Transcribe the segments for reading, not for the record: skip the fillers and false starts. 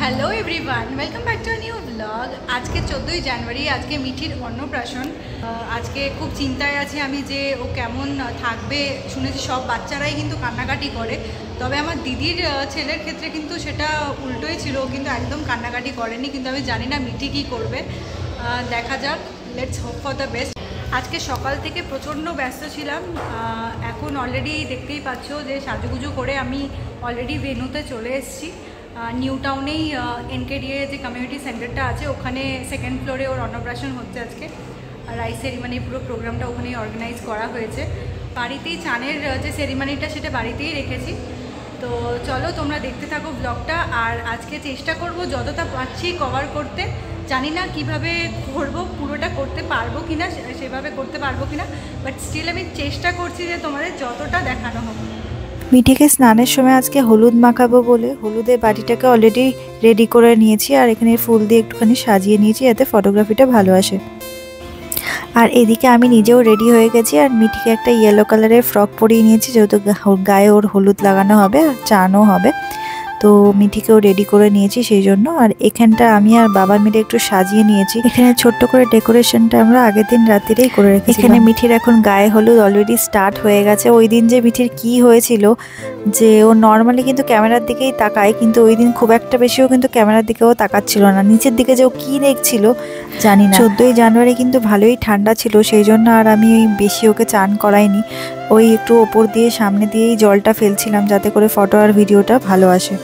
Hello everyone, welcome back to a new blog. আজকে 14ই জানুয়ারি, আজকে মিঠির অন্নপ্রাশন। আজকে খুব চিন্তায় আছি আমি যে ও কেমন থাকবে। শুনেছি সব বাচ্চারাই কিন্তু কান্নাকাটি করে, তবে আমার দিদির ছেলের ক্ষেত্রে কিন্তু সেটা উল্টোই ছিল। ও কিন্তু একদম কান্নাকাটি করেনি, কিন্তু আমি জানি না মিঠি কী করবে। দেখা যাক, let's hope for the best. আজকে সকাল থেকে প্রচণ্ড ব্যস্ত ছিলাম। এখন অলরেডি দেখতেই পাচ্ছ যে সাজুগুজু করে আমি অলরেডি ভেন্যুতে চলে এসেছি। নিউ টাউনেই এনকেডিএ যে কমিউনিটি সেন্টারটা আছে, ওখানে সেকেন্ড ফ্লোরে ওর অন্নপ্রাশন হচ্ছে আজকে। রাইস সেরিমানি পুরো প্রোগ্রামটা ওখানেই অর্গানাইজ করা হয়েছে। বাড়িতেই চানের যে সেরিমানিটা সেটা বাড়িতেই রেখেছি। তো চলো তোমরা দেখতে থাকো ব্লগটা। আর আজকে চেষ্টা করব যতটা পারছি কভার করতে। জানি না কিভাবে করবো, পুরোটা করতে পারবো কিনা, সেভাবে করতে পারবো কিনা, বাট স্টিল আমি চেষ্টা করছি যে তোমাদের যতটা দেখানো হবে। মিঠিকে স্নানের সময় আজকে হলুদ মাখাবো বলে হলুদের বাটিটাকে অলরেডি রেডি করে নিয়েছি, আর এখানে ফুল দিয়ে একটুখানি সাজিয়ে নিয়েছি যাতে ফটোগ্রাফিটা ভালো আসে। আর এদিকে আমি নিজেও রেডি হয়ে গেছি, আর মিঠিকে একটা ইয়েলো কালারের ফ্রক পরিয়ে নিয়েছি, যেহেতু গায়ে ওর হলুদ লাগানো হবে আর চানও হবে। তো মিঠিকেও রেডি করে নিয়েছি সেই জন্য। আর এখানটা আমি আর বাবা মিলে একটু সাজিয়ে নিয়েছি। এখানে ছোট্ট করে ডেকোরেশনটা আমরা আগের দিন রাত্রিরেই করে রেখেছি। এখানে মিঠির এখন গায়ে হলুদ অলরেডি স্টার্ট হয়ে গেছে। ওই দিন যে মিঠির কি হয়েছিল যে ও নর্মালি কিন্তু ক্যামেরার দিকেই তাকায়, কিন্তু ওই দিন খুব একটা বেশিও কিন্তু ক্যামেরার দিকেও তাকাচ্ছিল না, নিচের দিকে যে ও কী দেখছিল জানি না। 14ই জানুয়ারি কিন্তু ভালোই ঠান্ডা ছিল, সেই জন্য আর আমি বেশি ওকে চান করাইনি। ওই একটু ওপর দিয়ে সামনে দিয়েই জলটা ফেলছিলাম যাতে করে ফটো আর ভিডিওটা ভালো আসে।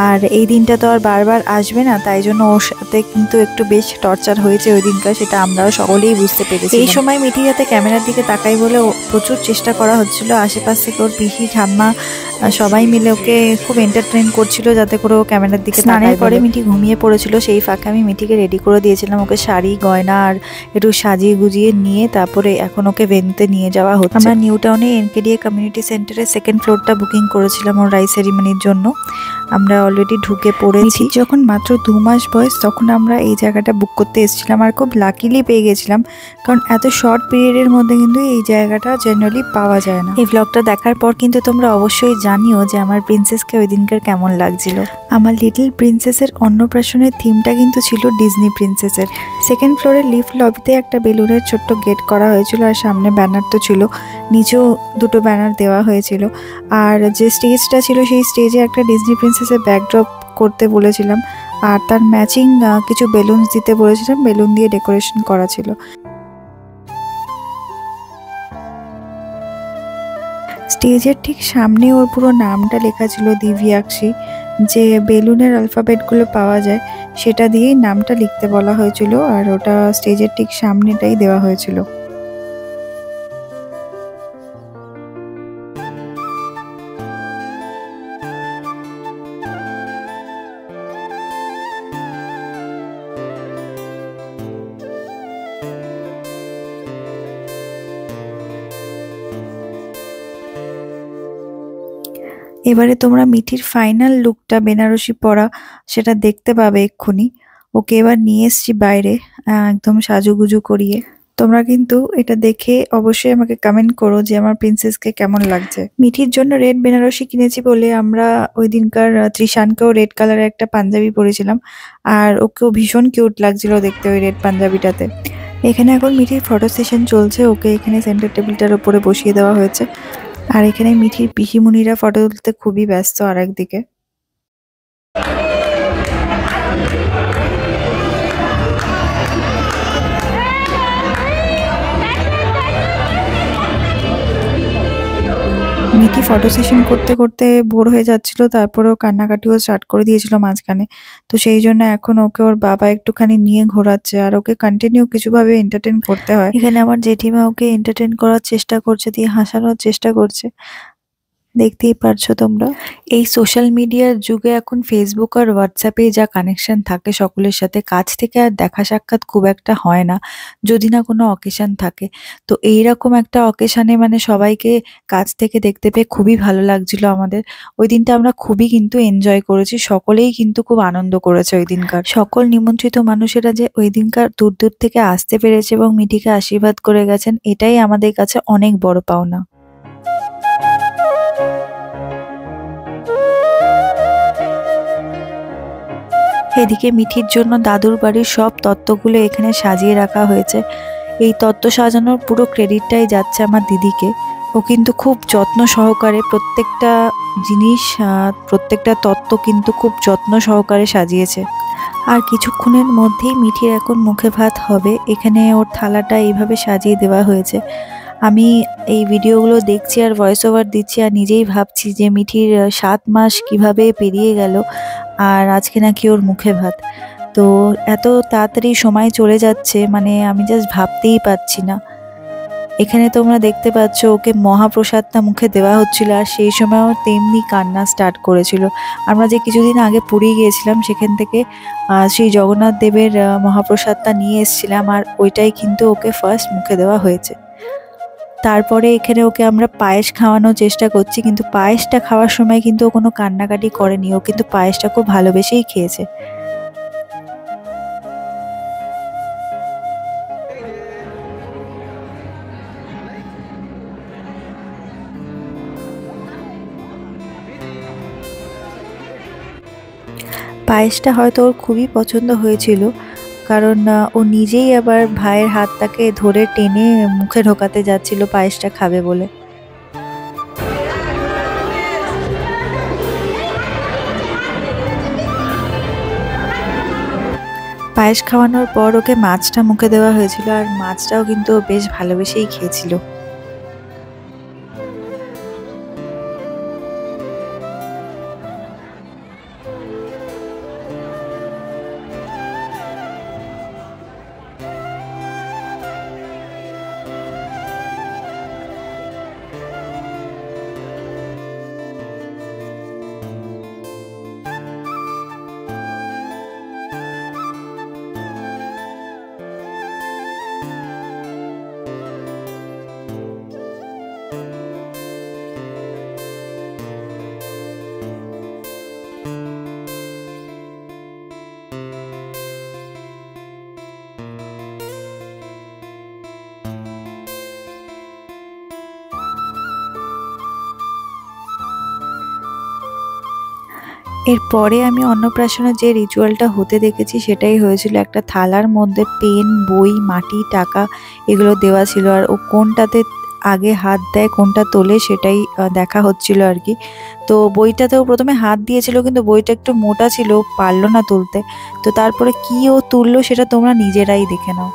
আর এই দিনটা তো আর বারবার আসবে না, তাই জন্য ওর সাথে কিন্তু একটু বেশ টর্চার হয়েছে ওই দিনকার, সেটা আমরাও সকলেই বুঝতে পেরেছি। এই সময় মিঠি যাতে ক্যামেরার দিকে তাকাই বলে প্রচুর চেষ্টা করা হচ্ছিল। আশেপাশ থেকে ওর পিসি ঠাম্মা সবাই মিলে ওকে খুব এন্টারটেইন করছিল যাতে করে ও ক্যামেরার দিকে তাকায়। পরে মিঠি ঘুমিয়ে পড়েছিল, সেই ফাঁকে আমি মিঠিকে রেডি করে দিয়েছিলাম। ওকে শাড়ি গয়না আর একটু সাজিয়ে গুজিয়ে নিয়ে তারপরে এখন ওকে ভেন্যুতে নিয়ে যাওয়া হচ্ছে। আমরা নিউ টাউনে এনকেডিএ কমিউনিটি সেন্টারে সেকেন্ড ফ্লোরটা বুকিং করেছিলাম ওর রাইস সেরিমনির জন্য। আমরা অলরেডি ঢুকে পড়েছি। যখন মাত্র 2 মাস বয়স তখন আমরা এই জায়গাটা বুক করতে এসেছিলাম, আর খুব লাকিলি পেয়ে গেছিলাম, কারণ এত শর্ট পিরিয়ডের মধ্যে কিন্তু এই জায়গাটা জেনারেলি পাওয়া যায় না। এই ব্লগটা দেখার পর কিন্তু তোমরা অবশ্যই জানিও যে আমার প্রিন্সেসকে ওই দিনকার কেমন লাগছিল। আমার লিটল প্রিন্সেসের অন্নপ্রাশনের থিমটা কিন্তু ছিল ডিজনি প্রিন্সেসের। সেকেন্ড ফ্লোরের লিফট লবিতে একটা বেলুনের ছোট্ট গেট করা হয়েছিল, আর সামনে ব্যানার তো ছিল, নিচেও দুটো ব্যানার দেওয়া হয়েছিল। আর যে স্টেজটা ছিল সেই স্টেজে একটা ডিজনি প্রিন্সেসের ব্যাকড্রপ করতে বলেছিলাম, আর তার ম্যাচিং কিছু বেলুন দিতে বলেছিলাম, বেলুন দিয়ে ডেকোরেশন করা ছিল। স্টেজের ঠিক সামনে ওর পুরো নামটা লেখা ছিল দিব্যাক্ষী, যে বেলুনের অ্যালফাবেটগুলো পাওয়া যায় সেটা দিয়েই নামটা লিখতে বলা হয়েছিল, আর ওটা স্টেজের ঠিক সামনেটাই দেওয়া হয়েছিল। এবারে তোমরা মিঠির ফাইনাল লুকটা বেনারসি পরা সেটা দেখতে পাবে এক্ষুনি। ওকে এবার নিয়ে এসছি বাইরে একদম সাজুগুজু করিয়ে। তোমরা কিন্তু এটা দেখে অবশ্যই আমাকে কমেন্ট করো যে আমার প্রিন্সেসকে কেমন লাগছে। মিঠির জন্য রেড বেনারসি কিনেছি বলে আমরা ওই দিনকার ত্রিশানকেও রেড কালারের একটা পাঞ্জাবি পরেছিলাম, আর ওকেও ভীষণ কিউট লাগছিল দেখতে ওই রেড পাঞ্জাবিটাতে। এখানে এখন মিঠির ফটো সেশন চলছে, ওকে এখানে সেন্টার টেবিলটার উপরে বসিয়ে দেওয়া হয়েছে। আর এখানে মিঠির পিসিমুনিরা ফটো তুলতে খুবই ব্যস্ত আর একদিকে। মিঠি ফটো সেশন করতে করতে বোর হয়ে যাচ্ছিল, তারপরেও কান্নাকাটিও স্টার্ট করে দিয়েছিল মাঝখানে। তো সেই জন্য এখন ওকে ওর বাবা একটুখানি নিয়ে ঘোরাচ্ছে, আর ওকে কন্টিনিউ কিছুভাবে এন্টারটেন করতে হয়। এখানে আমার জেঠিমা ওকে এন্টারটেন করার চেষ্টা করছে, দিয়ে হাসানোর চেষ্টা করছে, দেখতেই পারছো তোমরা। এই সোশ্যাল মিডিয়ার যুগে এখন ফেসবুক আর হোয়াটসঅ্যাপে যা কানেকশন থাকে সকলের সাথে, কাছ থেকে আর দেখা সাক্ষাৎ খুব একটা হয় না, যদি না কোনো অকেশন থাকে। তো এইরকম একটা অকেশনে মানে সবাইকে কাছ থেকে দেখতে পেয়ে খুবই ভালো লাগছিল আমাদের। ওই দিনটা আমরা খুবই কিন্তু এনজয় করেছি, সকলেই কিন্তু খুব আনন্দ করেছে ওই দিনকার। সকল নিমন্ত্রিত মানুষেরা যে ওই দিনকার দূর দূর থেকে আসতে পেরেছে এবং মিঠিকে আশীর্বাদ করে গেছেন, এটাই আমাদের কাছে অনেক বড় পাওনা। এদিকে মিঠির জন্য দাদুর বাড়ির সব তত্ত্বগুলো এখানে সাজিয়ে রাখা হয়েছে। এই তত্ত্ব সাজানোর পুরো ক্রেডিটটাই যাচ্ছে আমার দিদিকে। ও কিন্তু খুব যত্ন সহকারে প্রত্যেকটা জিনিস, প্রত্যেকটা তত্ত্ব কিন্তু খুব যত্ন সহকারে সাজিয়েছে। আর কিছুক্ষণের মধ্যেই মিঠির এখন মুখে ভাত হবে। এখানে ওর থালাটা এইভাবে সাজিয়ে দেওয়া হয়েছে। আমি এই ভিডিওগুলো দেখছি আর ভয়েস ওভার দিচ্ছি আর নিজেই ভাবছি যে মিঠির 7 মাস কিভাবে পেরিয়ে গেল, আর আজকে নাকি ওর মুখে ভাত। তো এত তাড়াতাড়ি সময় চলে যাচ্ছে, মানে আমি জাস্ট ভাবতেই পারছি না। এখানে তোমরা দেখতে পাচ্ছ ওকে মহাপ্রসাদটা মুখে দেওয়া হচ্ছিল, আর সেই সময়ও তেমনি কান্না স্টার্ট করেছিল। আমরা যে কিছুদিন আগে পুরী গিয়েছিলাম সেখান থেকে শ্রী জগন্নাথ দেবের মহাপ্রসাদটা নিয়ে এসেছিলাম, আর ওইটাই কিন্তু ওকে ফার্স্ট মুখে দেওয়া হয়েছে। তারপরে এখানে ওকে আমরা পায়েস খাওয়ানোর চেষ্টা করছি, কিন্তু পায়েসটা খাওয়ার সময় কিন্তু ও কোনো কান্নাকাটি করেনি। ও কিন্তু পায়েসটা খুব ভালোবেসেই খেয়েছে। পায়েসটা হয়তো ওর খুবই পছন্দ হয়েছিল, কারণ ও নিজেই আবার ভাইয়ের হাতটাকে ধরে টেনে মুখে ঢোকাতে যাচ্ছিল পায়েসটা খাবে বলে। পায়েস খাওয়ানোর পর ওকে মাছটা মুখে দেওয়া হয়েছিল, আর মাছটাও কিন্তু বেশ ভালোবেসেই খেয়েছিল। এরপরে আমি অন্নপ্রাশনের যে রিচুয়ালটা হতে দেখেছি সেটাই হয়েছিল। একটা থালার মধ্যে পেন, বই, মাটি, টাকা এগুলো দেওয়া ছিল, আর ও কোনটাতে আগে হাত দেয় কোনটা তোলে সেটাই দেখা হচ্ছিল আর কি। তো বইটাতেও প্রথমে হাত দিয়েছিল, কিন্তু বইটা একটু মোটা ছিল, পারলো না তুলতে। তো তারপরে কি ও তুললো সেটা তোমরা নিজেরাই দেখে নাও।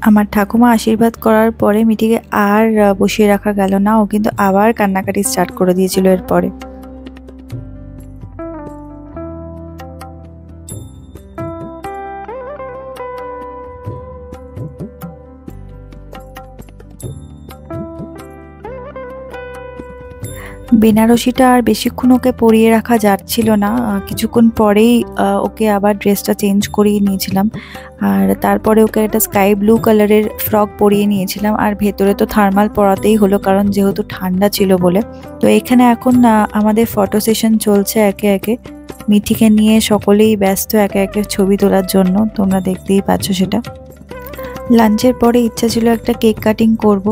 আমার ঠাকুমা আশীর্বাদ করার পরে মিঠিকে আর বসিয়ে রাখা গেল না। ও কিন্তু আবার কান্নাকাটি স্টার্ট করে দিয়েছিল এরপরে। বেনারসিটা আর বেশিক্ষণ ওকে পরিয়ে রাখা যাচ্ছিল না। কিছুক্ষণ পরেই ওকে আবার ড্রেসটা চেঞ্জ করিয়ে নিয়েছিলাম, আর তারপরে ওকে একটা স্কাই ব্লু কালারের ফ্রক পরিয়ে নিয়েছিলাম, আর ভেতরে তো থার্মাল পরাতেই হলো কারণ যেহেতু ঠান্ডা ছিল বলে। তো এখানে এখন আমাদের ফটো সেশন চলছে একে একে। মিঠিকে নিয়ে সকলেই ব্যস্ত একে একে ছবি তোলার জন্য, তোমরা দেখতেই পাচ্ছ সেটা। লাঞ্চের পরে ইচ্ছা ছিল একটা কেক কাটিং করব,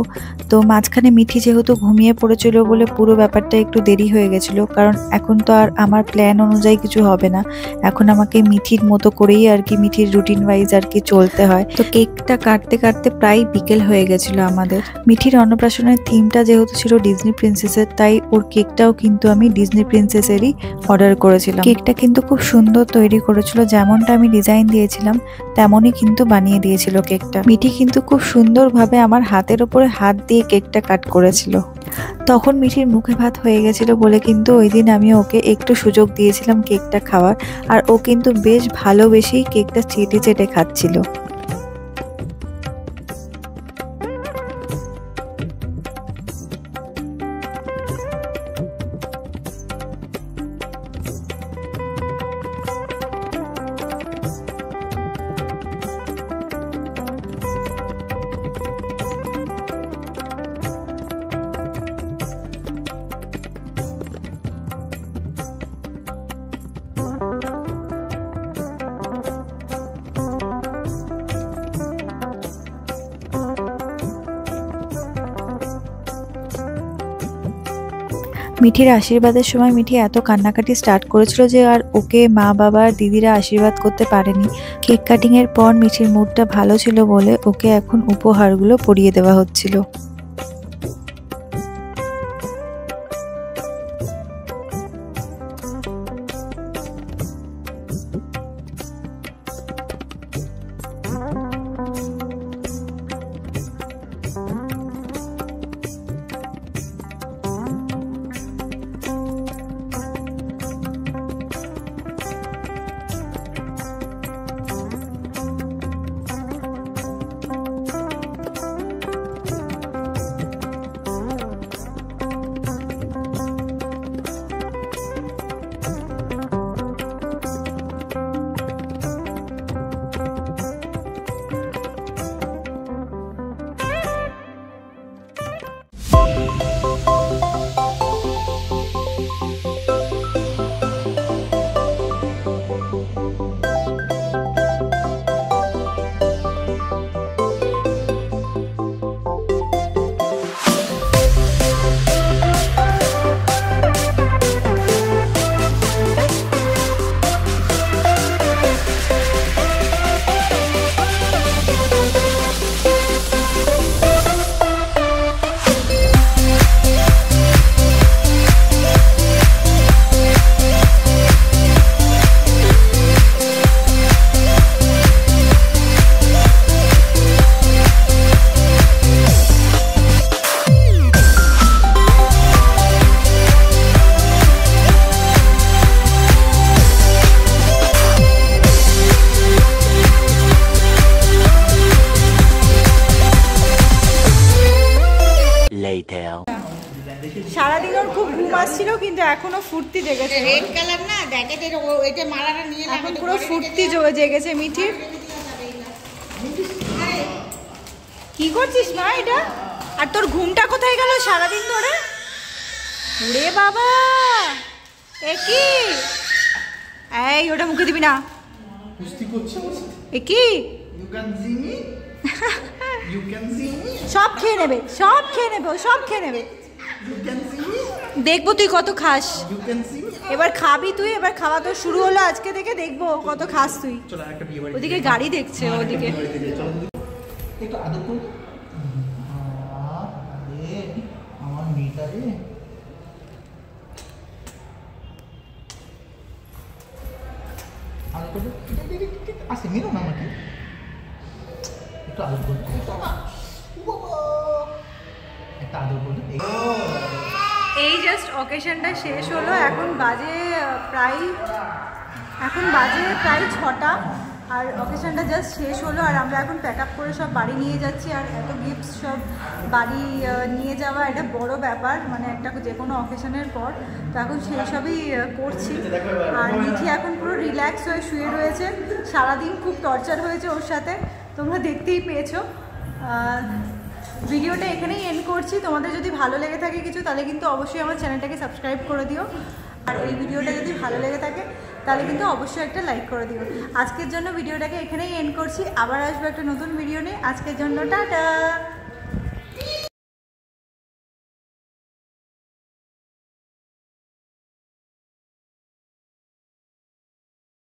তো মাঝখানে মিঠি যেহেতু ঘুমিয়ে পড়েছিল বলে পুরো ব্যাপারটা একটু দেরি হয়ে গেছিলো, কারণ এখন তো আর আমার প্ল্যান অনুযায়ী কিছু হবে না। এখন আমাকে মিঠির মতো করেই আর কি, মিঠির রুটিন ওয়াইজ আর কি চলতে হয়। তো কেকটা কাটতে কাটতে প্রায় বিকেল হয়ে গেছিলো আমাদের। মিঠির অন্নপ্রাশনের থিমটা যেহেতু ছিল ডিজনি প্রিন্সেসের, তাই ওর কেকটাও কিন্তু আমি ডিজনি প্রিন্সেসেরই অর্ডার করেছিলাম। কেকটা কিন্তু খুব সুন্দর তৈরি করেছিল, যেমনটা আমি ডিজাইন দিয়েছিলাম তেমনই কিন্তু বানিয়ে দিয়েছিল কেকটা। মিঠি কিন্তু খুব সুন্দরভাবে আমার হাতের ওপরে হাত দিয়ে কেকটা কাট করেছিল। তখন মিঠির মুখে ভাত হয়ে গেছিল বলে কিন্তু ওই দিন আমি ওকে একটু সুযোগ দিয়েছিলাম কেকটা খাওয়ার, আর ও কিন্তু বেশ ভালোবেসেই কেকটা চেটে চেটে খাচ্ছিল। মিঠির আশীর্বাদের সময় মিঠি এত কান্নাকাটি স্টার্ট করেছিল যে আর ওকে মা বাবা আর দিদিরা আশীর্বাদ করতে পারেনি। কেক কাটিংয়ের পর মিঠির মুডটা ভালো ছিল বলে ওকে এখন উপহারগুলো পরিয়ে দেওয়া হচ্ছিল। সারাদিন ওর খুব ঘুম আসছিল কিন্তু এখনো ফুর্তি জেগেছে। রেড কালার না জ্যাকেটের ওইটা মালাটা নিয়ে এখন পুরো ফুর্তি জেগেছে মিঠির। কি করছিস মা এটা? আর তোর ঘুমটা কোথায় গেল সারাদিন ধরে? ওরে বাবা একি, এই ওটা মুখে দিবি না। একি সব খেয়ে নেবে, সব খেয়ে নেবে, সব খেয়ে নেবে। দেখবো তুই কত খাস। এবার খাবি তুই, এবার খাওয়া তো শুরু হলো আজকে থেকে, দেখবো কত খাস তুই। ওদিকে গাড়ি দেখছে, ওদিকে আমার মেয়েটা রে আসে মেরো না আমাকে একটু আদর করতে, একটা আদর করতে। এই জাস্ট অকেশনটা শেষ হলো, এখন বাজে প্রায় 6টা, আর অকেশনটা জাস্ট শেষ হলো। আর আমরা এখন প্যাক আপ করে সব বাড়ি নিয়ে যাচ্ছি। আর এত গিফটস সব বাড়ি নিয়ে যাওয়া এটা বড় ব্যাপার, মানে একটা যে কোনো অকেশনের পর। তো এখন সেই সবই করছি। আর মিঠি এখন পুরো রিল্যাক্স হয়ে শুয়ে রয়েছে। সারাদিন খুব টর্চার হয়েছে ওর সাথে, তোমরা দেখতেই পেয়েছো। ভিডিওটা এখানেই এন্ড করছি। তোমাদের যদি ভালো লেগে থাকে কিছু, তাহলে কিন্তু অবশ্যই আমার চ্যানেলটাকে সাবস্ক্রাইব করে দিও। আর এই ভিডিওটা যদি ভালো লেগে থাকে তাহলে কিন্তু অবশ্যই একটা লাইক করে দিও। আজকের জন্য ভিডিওটাকে এখানেই এন্ড করছি। আবার আসবো একটা নতুন ভিডিও নিয়ে। আজকের জন্য টাটা।